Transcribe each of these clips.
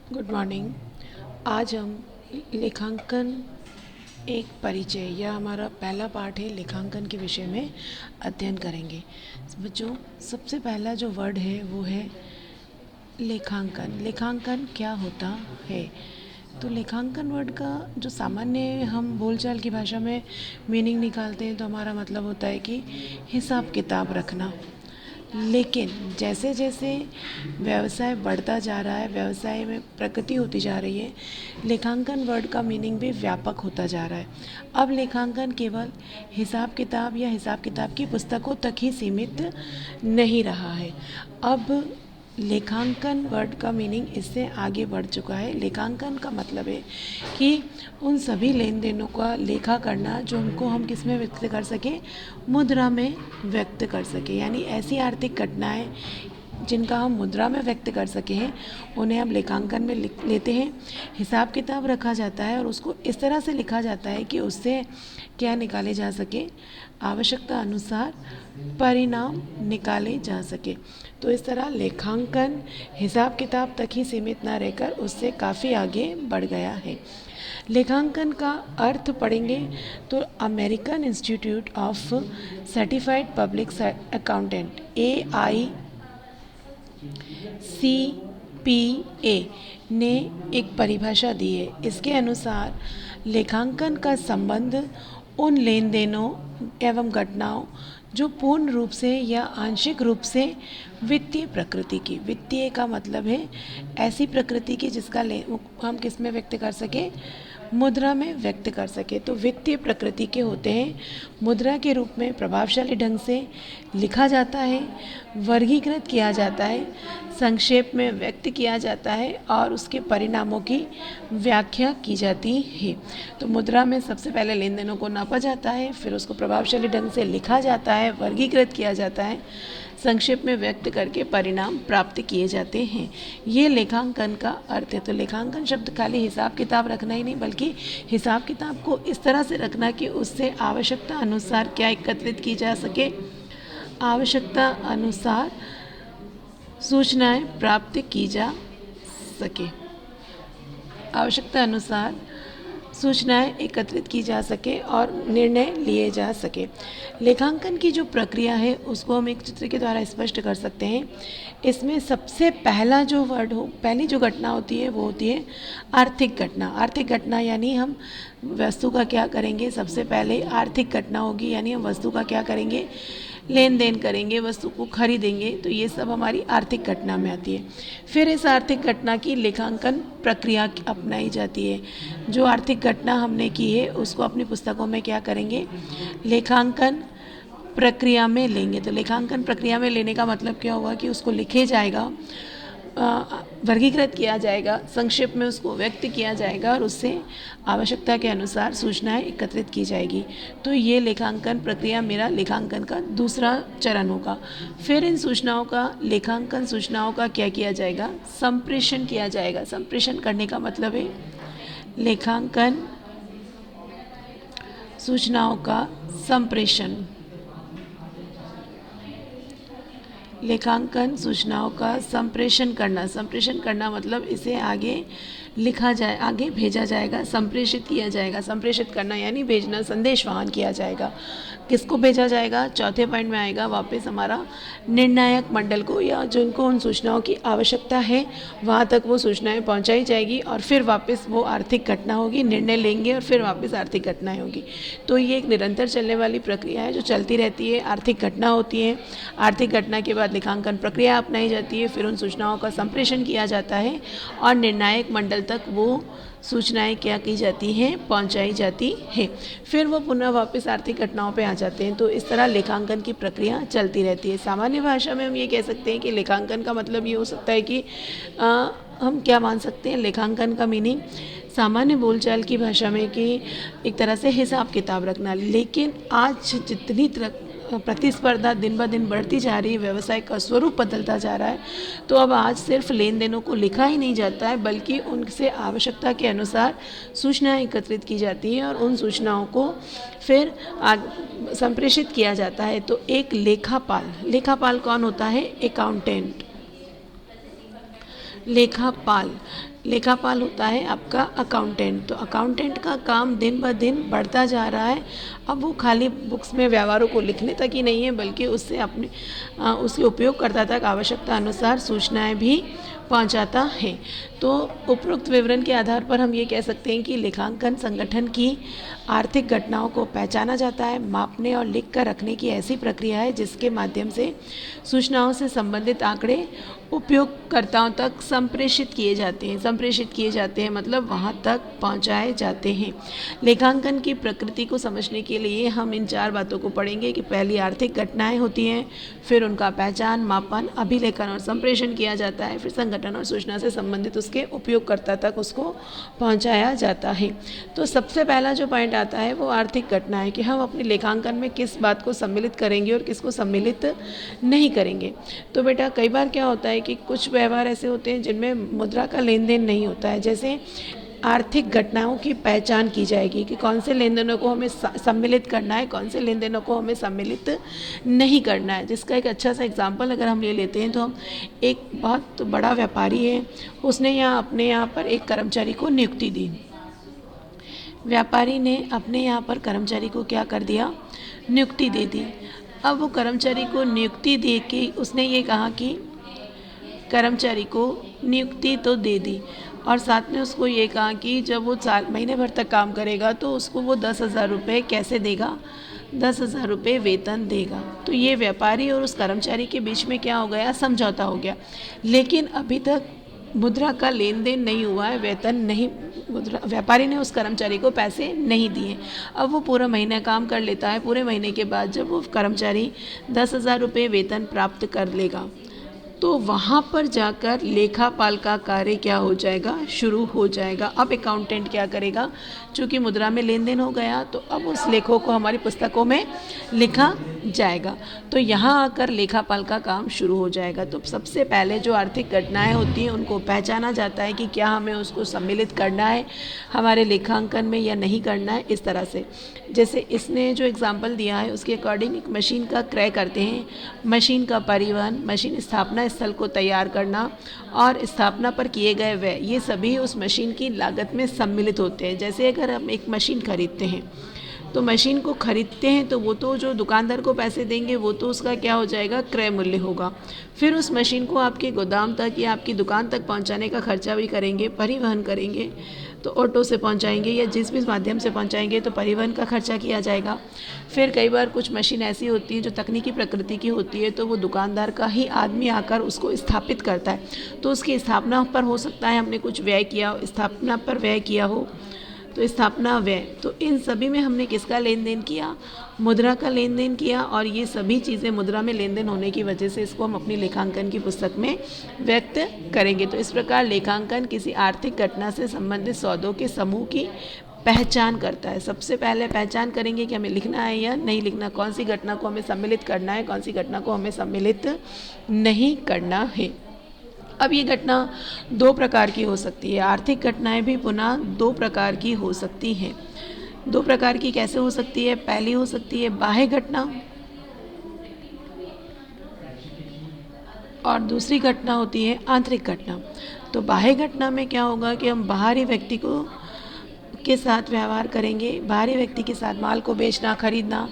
Good morning. आज हम लेखांकन एक परिचय या हमारा पहला पाठ है लेखांकन के विषय में अध्ययन करेंगे। बच्चों, सबसे पहला जो वर्ड है वो है लेखांकन। लेखांकन क्या होता है? तो लेखांकन वर्ड का जो सामान्य हम बोलचाल की भाषा में मीनिंग निकालते हैं तो हमारा मतलब होता है कि हिसाब किताब रखना। लेकिन जैसे जैसे व्यवसाय बढ़ता जा रहा है, व्यवसाय में प्रगति होती जा रही है, लेखांकन वर्ड का मीनिंग भी व्यापक होता जा रहा है। अब लेखांकन केवल हिसाब किताब या हिसाब किताब की पुस्तकों तक ही सीमित नहीं रहा है। अब लेखांकन वर्ड का मीनिंग इससे आगे बढ़ चुका है। लेखांकन का मतलब है कि उन सभी लेन देनों का लेखा करना जो उनको हम किस में व्यक्त कर सकें, मुद्रा में व्यक्त कर सकें। यानी ऐसी आर्थिक घटनाएं जिनका हम मुद्रा में व्यक्त कर सके हैं उन्हें हम लेखांकन में लिख लेते हैं। हिसाब किताब रखा जाता है और उसको इस तरह से लिखा जाता है कि उससे क्या निकाले जा सके, आवश्यकता अनुसार परिणाम निकाले जा सके। तो इस तरह लेखांकन हिसाब किताब तक ही सीमित ना रहकर उससे काफ़ी आगे बढ़ गया है। लेखांकन का अर्थ पढ़ेंगे तो American institute of certified public accountant AICPA ने एक परिभाषा दी है। इसके अनुसार लेखांकन का संबंध उन लेन देनों एवं घटनाओं जो पूर्ण रूप से या आंशिक रूप से वित्तीय प्रकृति की, वित्तीय का मतलब है ऐसी प्रकृति की जिसका हम किस में व्यक्त कर सके, मुद्रा में व्यक्त कर सके। तो वित्तीय प्रकृति के होते हैं, मुद्रा के रूप में प्रभावशाली ढंग से लिखा जाता है, वर्गीकृत किया जाता है, संक्षेप में व्यक्त किया जाता है और उसके परिणामों की व्याख्या की जाती है। तो मुद्रा में सबसे पहले लेन देनों को नापा जाता है, फिर उसको प्रभावशाली ढंग से लिखा जाता है, वर्गीकृत किया जाता है, संक्षेप में व्यक्त करके परिणाम प्राप्त किए जाते हैं। ये लेखांकन का अर्थ है। तो लेखांकन शब्द खाली हिसाब किताब रखना ही नहीं, बल्कि हिसाब किताब को इस तरह से रखना कि उससे आवश्यकता अनुसार क्या एकत्रित की जा सके, आवश्यकता अनुसार सूचनाएं प्राप्त की जा सके, आवश्यकता अनुसार सूचनाएं एकत्रित की जा सके और निर्णय लिए जा सके। लेखांकन की जो प्रक्रिया है उसको हम एक चित्र के द्वारा स्पष्ट कर सकते हैं। इसमें सबसे पहला जो वर्ड हो, पहली जो घटना होती है वो होती है आर्थिक घटना। आर्थिक घटना यानी हम वस्तु का क्या करेंगे, सबसे पहले आर्थिक घटना होगी, यानी हम वस्तु का क्या करेंगे, लेन देन करेंगे, वस्तु को खरीदेंगे। तो ये सब हमारी आर्थिक घटना में आती है। फिर इस आर्थिक घटना की लेखांकन प्रक्रिया अपनाई जाती है। जो आर्थिक घटना हमने की है उसको अपनी पुस्तकों में क्या करेंगे, लेखांकन प्रक्रिया में लेंगे। तो लेखांकन प्रक्रिया में लेने का मतलब क्या होगा कि उसको लिखे जाएगा, वर्गीकृत किया जाएगा, संक्षेप में उसको व्यक्त किया जाएगा और उससे आवश्यकता के अनुसार सूचनाएं एकत्रित की जाएगी। तो ये लेखांकन प्रक्रिया मेरा लेखांकन का दूसरा चरण होगा। फिर इन सूचनाओं का, लेखांकन सूचनाओं का क्या किया जाएगा, संप्रेषण किया जाएगा। संप्रेषण करने का मतलब है लेखांकन सूचनाओं का संप्रेषण, लेखांकन सूचनाओं का संप्रेषण करना। संप्रेषण करना मतलब इसे आगे लिखा जाए, आगे भेजा जाएगा, संप्रेषित किया जाएगा। संप्रेषित करना यानी भेजना, संदेश वहन किया जाएगा। किसको भेजा जाएगा, चौथे पॉइंट में आएगा वापस हमारा निर्णायक मंडल को, या जिनको उन सूचनाओं की आवश्यकता है वहाँ तक वो सूचनाएं पहुँचाई जाएगी और फिर वापस वो आर्थिक घटना होगी, निर्णय लेंगे और फिर वापस आर्थिक घटनाएं होगी। तो ये एक निरंतर चलने वाली प्रक्रिया है जो चलती रहती है। आर्थिक घटना होती है, आर्थिक घटना के बाद लेखांकन प्रक्रिया अपनाई जाती है, फिर उन सूचनाओं का संप्रेषण किया जाता है और निर्णायक मंडल तक वो सूचनाएं क्या की जाती हैं, पहुंचाई जाती है। फिर वो पुनः वापस आर्थिक घटनाओं पे आ जाते हैं। तो इस तरह लेखांकन की प्रक्रिया चलती रहती है। सामान्य भाषा में हम ये कह सकते हैं कि लेखांकन का मतलब ये हो सकता है कि हम क्या मान सकते हैं, लेखांकन का मीनिंग सामान्य बोलचाल की भाषा में कि एक तरह से हिसाब किताब रखना। लेकिन आज जितनी प्रतिस्पर्धा दिन ब दिन बढ़ती जा रही है, व्यवसाय का स्वरूप बदलता जा रहा है, तो अब आज सिर्फ लेन देनों को लिखा ही नहीं जाता है, बल्कि उनसे आवश्यकता के अनुसार सूचनाएं एकत्रित की जाती है और उन सूचनाओं को फिर संप्रेषित किया जाता है। तो एक लेखापाल, लेखापाल कौन होता है, अकाउंटेंट। लेखापाल लेखापाल होता है आपका अकाउंटेंट। तो अकाउंटेंट का काम दिन ब दिन बढ़ता जा रहा है। अब वो खाली बुक्स में व्यवहारों को लिखने तक ही नहीं है, बल्कि उससे अपने उसके उपयोगकर्ता तक आवश्यकता अनुसार सूचनाएं भी पहुंचाता है। तो उपरोक्त विवरण के आधार पर हम ये कह सकते हैं कि लेखांकन संगठन की आर्थिक घटनाओं को पहचाना जाता है, मापने और लिख कर रखने की ऐसी प्रक्रिया है जिसके माध्यम से सूचनाओं से संबंधित आंकड़े उपयोगकर्ताओं तक संप्रेषित किए जाते हैं मतलब वहाँ तक पहुँचाए जाते हैं। लेखांकन की प्रकृति को समझने के लिए हम इन 4 बातों को पढ़ेंगे कि पहली आर्थिक घटनाएं होती हैं, फिर उनका पहचान, मापन, अभिलेखन और संप्रेषण किया जाता है, फिर संगठन और सूचना से संबंधित उसके उपयोगकर्ता तक उसको पहुँचाया जाता है। तो सबसे पहला जो पॉइंट आता है वो आर्थिक घटना है कि हम अपने लेखांकन में किस बात को सम्मिलित करेंगे और किसको सम्मिलित नहीं करेंगे। तो बेटा कई बार क्या होता है कि कुछ व्यवहार ऐसे होते हैं जिनमें मुद्रा का लेन देन नहीं होता है। जैसे आर्थिक घटनाओं की पहचान की जाएगी कि कौन से लेन देनों को हमें सम्मिलित करना है, कौन से लेन देनों को हमें सम्मिलित नहीं करना है। जिसका एक अच्छा सा एग्जाम्पल अगर हम ले लेते हैं तो हम एक बहुत बड़ा व्यापारी है, उसने अपने यहाँ पर एक कर्मचारी को नियुक्ति दी। व्यापारी ने अपने यहाँ पर कर्मचारी को क्या कर दिया, नियुक्ति दे दी। अब वो कर्मचारी को नियुक्ति दे के उसने ये कहा कि कर्मचारी को नियुक्ति तो दे दी और साथ में उसको ये कहा कि जब वो महीने भर तक काम करेगा तो उसको वो 10,000 रुपये कैसे देगा, 10,000 रुपये वेतन देगा। तो ये व्यापारी और उस कर्मचारी के बीच में क्या हो गया, समझौता हो गया। लेकिन अभी तक मुद्रा का लेन देन नहीं हुआ है, वेतन नहीं, व्यापारी ने उस कर्मचारी को पैसे नहीं दिए। अब वो पूरा महीना काम कर लेता है। पूरे महीने के बाद जब वो कर्मचारी 10,000 रुपये वेतन प्राप्त कर लेगा तो वहाँ पर जाकर लेखापाल का कार्य क्या हो जाएगा, शुरू हो जाएगा। अब अकाउंटेंट क्या करेगा, चूँकि मुद्रा में लेन देन हो गया तो अब उस लेखों को हमारी पुस्तकों में लिखा जाएगा। तो यहाँ आकर लेखापाल का काम शुरू हो जाएगा। तो सबसे पहले जो आर्थिक घटनाएं होती हैं उनको पहचाना जाता है कि क्या हमें उसको सम्मिलित करना है हमारे लेखांकन में या नहीं करना है। इस तरह से जैसे इसने जो एग्जाम्पल दिया है उसके अकॉर्डिंग एक मशीन का क्रय करते हैं, मशीन का परिवहन, मशीन स्थापना स्थल को तैयार करना और स्थापना पर किए गए व्यय, ये सभी उस मशीन की लागत में सम्मिलित होते हैं। जैसे अगर हम एक मशीन खरीदते हैं तो मशीन को खरीदते हैं तो वो तो जो दुकानदार को पैसे देंगे वो तो उसका क्या हो जाएगा, क्रय मूल्य होगा। फिर उस मशीन को आपके गोदाम तक या आपकी दुकान तक पहुंचाने का खर्चा भी करेंगे, परिवहन करेंगे तो ऑटो से पहुंचाएंगे या जिस भी माध्यम से पहुंचाएंगे तो परिवहन का खर्चा किया जाएगा। फिर कई बार कुछ मशीन ऐसी होती है जो तकनीकी प्रकृति की होती है तो वो दुकानदार का ही आदमी आकर उसको स्थापित करता है। तो उसकी स्थापना पर हो सकता है हमने कुछ व्यय किया, स्थापना पर व्यय किया हो, तो स्थापना व्यय। तो इन सभी में हमने किसका लेन देन किया, मुद्रा का लेन देन किया। और ये सभी चीज़ें मुद्रा में लेन देन होने की वजह से इसको हम अपनी लेखांकन की पुस्तक में व्यक्त करेंगे। तो इस प्रकार लेखांकन किसी आर्थिक घटना से संबंधित सौदों के समूह की पहचान करता है। सबसे पहले पहचान करेंगे कि हमें लिखना है या नहीं लिखना, कौन सी घटना को हमें सम्मिलित करना है, कौन सी घटना को हमें सम्मिलित नहीं करना है। अब ये घटना 2 प्रकार की हो सकती है। आर्थिक घटनाएं भी पुनः 2 प्रकार की हो सकती हैं। 2 प्रकार की कैसे हो सकती है, पहली हो सकती है बाह्य घटना और दूसरी घटना होती है आंतरिक घटना। तो बाह्य घटना में क्या होगा कि हम बाहरी व्यक्ति के साथ व्यवहार करेंगे, बाहरी व्यक्ति के साथ माल को बेचना, खरीदना,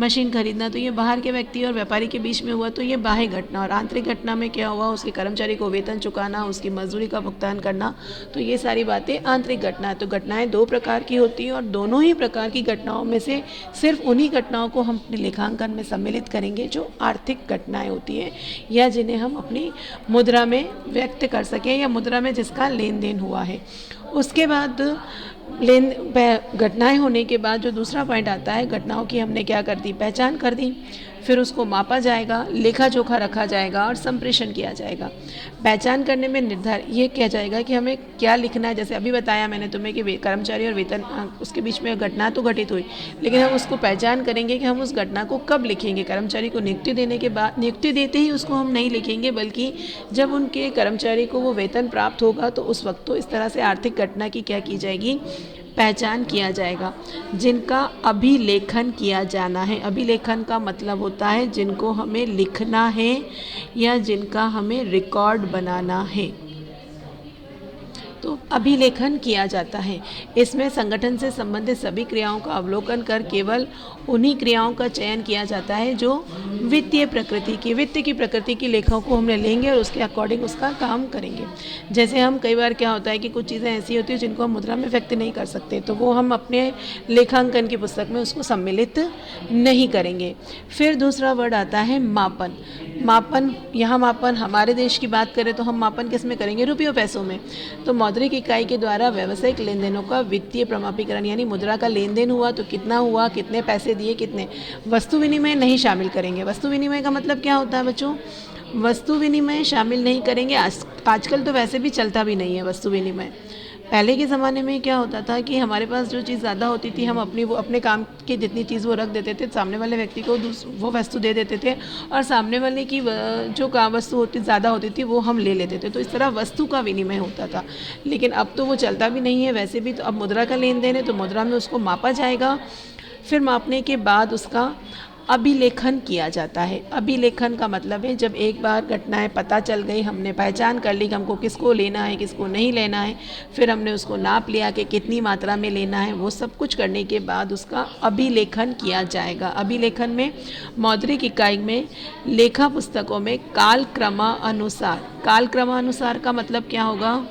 मशीन खरीदना, तो ये बाहर के व्यक्ति और व्यापारी के बीच में हुआ तो ये बाह्य घटना। और आंतरिक घटना में क्या हुआ, उसके कर्मचारी को वेतन चुकाना, उसकी मजदूरी का भुगतान करना, तो ये सारी बातें आंतरिक घटना है। तो घटनाएं 2 प्रकार की होती हैं और दोनों ही प्रकार की घटनाओं में से सिर्फ उन्हीं घटनाओं को हम अपने लेखांकन में सम्मिलित करेंगे जो आर्थिक घटनाएँ होती हैं या जिन्हें हम अपनी मुद्रा में व्यक्त कर सकें या मुद्रा में जिसका लेन देन हुआ है। उसके बाद घटनाएं होने के बाद जो दूसरा पॉइंट आता है, घटनाओं की हमने क्या कर दी, पहचान कर दी, फिर उसको मापा जाएगा, लेखा जोखा रखा जाएगा और संप्रेषण किया जाएगा। पहचान करने में ये किया जाएगा कि हमें क्या लिखना है। जैसे अभी बताया मैंने तुम्हें कि कर्मचारी और वेतन उसके बीच में घटना तो घटित हुई, लेकिन हम उसको पहचान करेंगे कि हम उस घटना को कब लिखेंगे। कर्मचारी को नियुक्ति देने के बाद, नियुक्ति देते ही उसको हम नहीं लिखेंगे, बल्कि जब उनके कर्मचारी को वो वेतन प्राप्त होगा तो उस वक्त तो इस तरह से आर्थिक घटना की क्या की जाएगी, पहचान किया जाएगा, जिनका अभिलेखन किया जाना है। अभिलेखन का मतलब होता है जिनको हमें लिखना है या जिनका हमें रिकॉर्ड बनाना है। तो अभिलेखन किया जाता है। इसमें संगठन से संबंधित सभी क्रियाओं का अवलोकन कर केवल उन्हीं क्रियाओं का चयन किया जाता है जो वित्त की प्रकृति की लेखाओं को हमने लेंगे और उसके अकॉर्डिंग उसका काम करेंगे। जैसे हम कई बार क्या होता है कि कुछ चीज़ें ऐसी होती हैं जिनको हम मुद्रा में व्यक्त नहीं कर सकते, तो वो हम अपने लेखांकन की पुस्तक में उसको सम्मिलित नहीं करेंगे। फिर दूसरा वर्ड आता है मापन। यहाँ मापन हमारे देश की बात करें तो हम मापन किस में करेंगे? रुपयों पैसों में। तो मौद्रिक इकाई के द्वारा व्यावसायिक लेन देनों का वित्तीय प्रमाणीकरण, यानी मुद्रा का लेन देन हुआ तो कितना हुआ, कितने पैसे दिए, कितने। वस्तु विनिमय नहीं शामिल करेंगे। वस्तु विनिमय का मतलब क्या होता है बच्चों? वस्तु विनिमय शामिल नहीं करेंगे। आजकल तो वैसे भी चलता भी नहीं है वस्तु विनिमय। पहले के ज़माने में क्या होता था कि हमारे पास जो चीज़ ज़्यादा होती थी हम अपने काम की जितनी चीज़ वो रख देते थे, सामने वाले व्यक्ति को वो वस्तु दे देते थे और सामने वाले की जो काम वस्तु ज़्यादा होती थी वो हम ले लेते थे। तो इस तरह वस्तु का विनिमय होता था। लेकिन अब तो वो चलता भी नहीं है वैसे भी। तो अब मुद्रा का लेन देन है तो मुद्रा में उसको मापा जाएगा। फिर मापने के बाद उसका अभिलेखन किया जाता है। अभिलेखन का मतलब है जब एक बार घटनाएं पता चल गई, हमने पहचान कर ली कि हमको किसको लेना है किसको नहीं लेना है, फिर हमने उसको नाप लिया कि कितनी मात्रा में लेना है, वो सब कुछ करने के बाद उसका अभिलेखन किया जाएगा। अभिलेखन में मौद्रिक इकाई में लेखा पुस्तकों में कालक्रमानुसार का मतलब क्या होगा?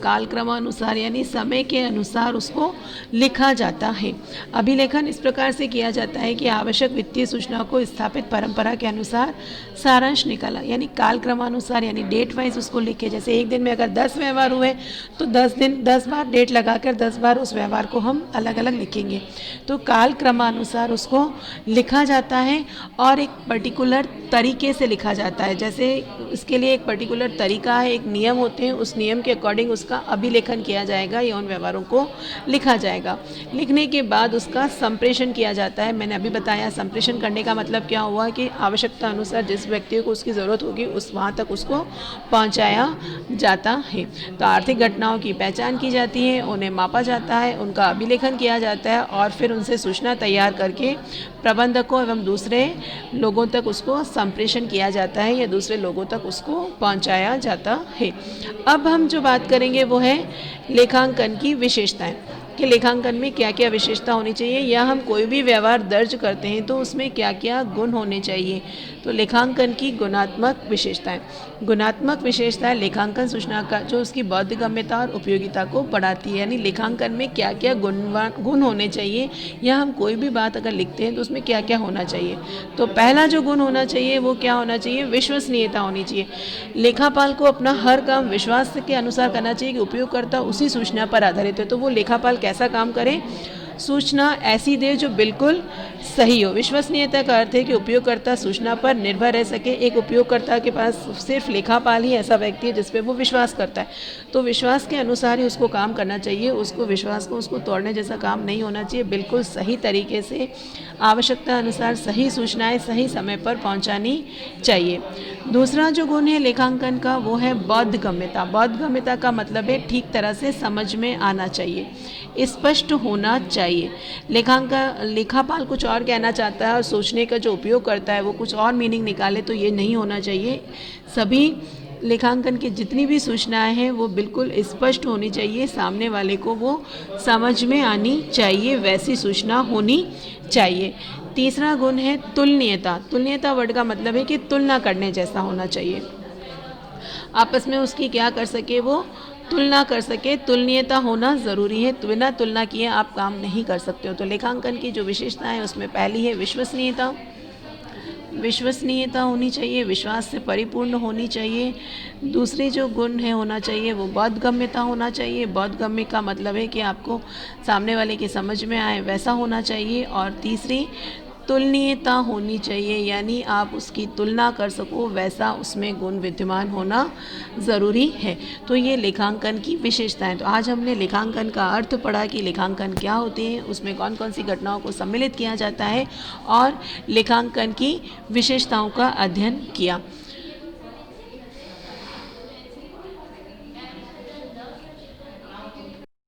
कालक्रमानुसार यानी समय के अनुसार उसको लिखा जाता है। अभिलेखन इस प्रकार से किया जाता है कि आवश्यक वित्तीय सूचना को स्थापित परंपरा के अनुसार सारांश निकाला, यानी कालक्रमानुसार यानी डेट वाइज उसको लिखे। जैसे एक दिन में अगर 10 व्यवहार हुए तो 10 बार डेट लगाकर 10 बार उस व्यवहार को हम अलग अलग लिखेंगे। तो कालक्रमानुसार उसको लिखा जाता है और एक पर्टिकुलर तरीके से लिखा जाता है। जैसे इसके लिए एक पर्टिकुलर तरीका है, एक नियम होते हैं, उस नियम के अकॉर्डिंग उसका अभिलेखन किया जाएगा या उन व्यवहारों को लिखा जाएगा। लिखने के बाद उसका संप्रेषण किया जाता है। मैंने अभी बताया संप्रेषण करने का मतलब क्या हुआ कि आवश्यकता अनुसार जिस व्यक्ति को उसकी ज़रूरत होगी वहाँ तक उसको पहुँचाया जाता है। तो आर्थिक घटनाओं की पहचान की जाती है, उन्हें मापा जाता है, उनका अभिलेखन किया जाता है और फिर उनसे सूचना तैयार करके प्रबंधकों एवं दूसरे लोगों तक उसको संप्रेषण किया जाता है या दूसरे लोगों तक उसको पहुंचाया जाता है। अब हम जो बात करेंगे वो है लेखांकन की विशेषताएं, कि लेखांकन में क्या क्या विशेषता होनी चाहिए या हम कोई भी व्यवहार दर्ज करते हैं तो उसमें क्या क्या गुण होने चाहिए। तो लेखांकन की गुणात्मक विशेषताएं लेखांकन सूचना का जो उसकी बौद्धिगम्यता और उपयोगिता को बढ़ाती है, यानी लेखांकन में क्या क्या गुण होने चाहिए या हम कोई भी बात अगर लिखते हैं तो उसमें क्या क्या होना चाहिए। तो पहला जो गुण होना चाहिए वो क्या होना चाहिए? विश्वसनीयता होनी चाहिए। लेखापाल को अपना हर काम विश्वास के अनुसार करना चाहिए कि उपयोगकर्ता उसी सूचना पर आधारित है। तो वो लेखापाल कैसा काम करे? सूचना ऐसी दे जो बिल्कुल सही हो। विश्वसनीयता का अर्थ है कि उपयोगकर्ता सूचना पर निर्भर रह सके। एक उपयोगकर्ता के पास सिर्फ लेखापाल ही ऐसा व्यक्ति है जिस पे वो विश्वास करता है, तो विश्वास के अनुसार ही उसको काम करना चाहिए। विश्वास को उसको तोड़ने जैसा काम नहीं होना चाहिए। बिल्कुल सही तरीके से आवश्यकता अनुसार सही सूचनाएं सही समय पर पहुंचानी चाहिए। दूसरा जो गुण है लेखांकन का वो है बोधगम्यता का मतलब है ठीक तरह से समझ में आना चाहिए, स्पष्ट होना चाहिए। लेखापाल कुछ और कहना चाहता है और सोचने का जो उपयोग करता है वो कुछ और मीनिंग निकाले, तो ये नहीं होना चाहिए। सभी लेखांकन की जितनी भी सूचनाएं हैं वो बिल्कुल स्पष्ट होनी चाहिए, सामने वाले को वो समझ में आनी चाहिए, वैसी सूचना होनी चाहिए। तीसरा गुण है तुलनीयता वर्ड का मतलब है कि तुलना करने जैसा होना चाहिए, आपस में उसकी क्या कर सके वो तुलना कर सके। तुलनीयता होना ज़रूरी है, बिना तुलना किए आप काम नहीं कर सकते हो। तो लेखांकन की जो विशेषता है उसमें पहली है विश्वसनीयता होनी चाहिए, विश्वास से परिपूर्ण होनी चाहिए। दूसरी जो गुण है होना चाहिए वो बोधगम्यता होना चाहिए। बोधगम्य का मतलब है कि आपको सामने वाले की समझ में आए वैसा होना चाहिए। और तीसरी तुलनीयता होनी चाहिए, यानी आप उसकी तुलना कर सको वैसा उसमें गुण विद्यमान होना ज़रूरी है। तो ये लेखांकन की विशेषताएं। तो आज हमने लेखांकन का अर्थ पढ़ा कि लेखांकन क्या होते हैं, उसमें कौन कौन सी घटनाओं को सम्मिलित किया जाता है और लेखांकन की विशेषताओं का अध्ययन किया।